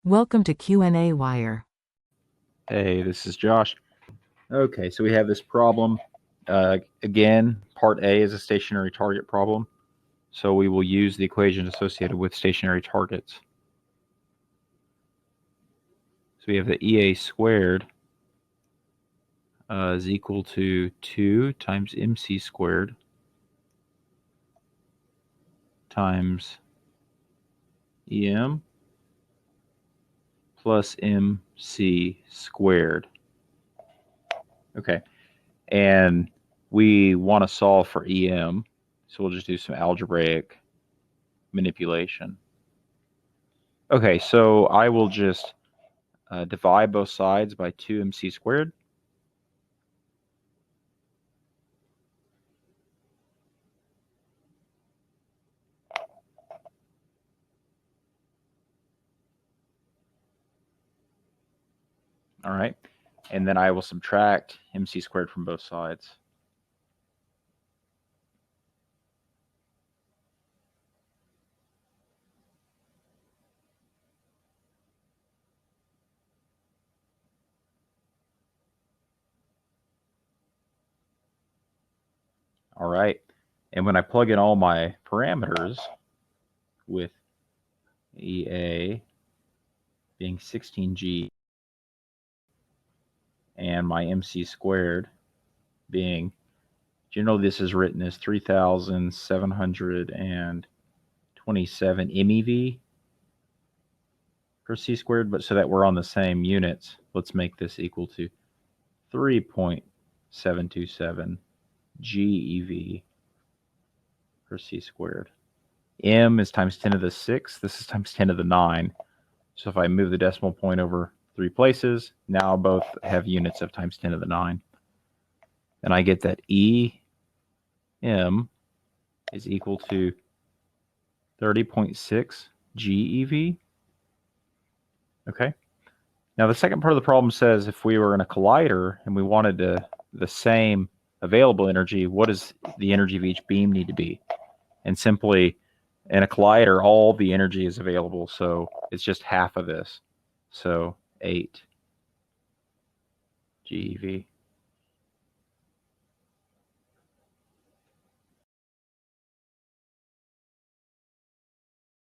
Welcome to qnawire. Hey, this is Josh. Okay, so we have this problem. Again, part A is a stationary target problem. So we will use the equation associated with stationary targets. So we have the EA squared is equal to 2 times MC squared times EM plus MC squared. Okay, and we want to solve for EM, so we'll just do some algebraic manipulation. Okay, so I will just divide both sides by 2mc squared. All right, and then I will subtract mc squared from both sides. All right, and when I plug in all my parameters with EA being 16G and my MC squared being, generally this is written as 3,727 MeV per c squared, but so that we're on the same units, let's make this equal to 3.727 GeV per c squared. M is times 10 to the 6. This is times 10 to the 9. So if I move the decimal point over 3 places, now both have units of times 10 to the 9. And I get that EM is equal to 30.6 GeV. Okay. Now the second part of the problem says if we were in a collider and we wanted the same available energy, what does the energy of each beam need to be? And simply, in a collider, all the energy is available, so it's just half of this. So 8 GeV.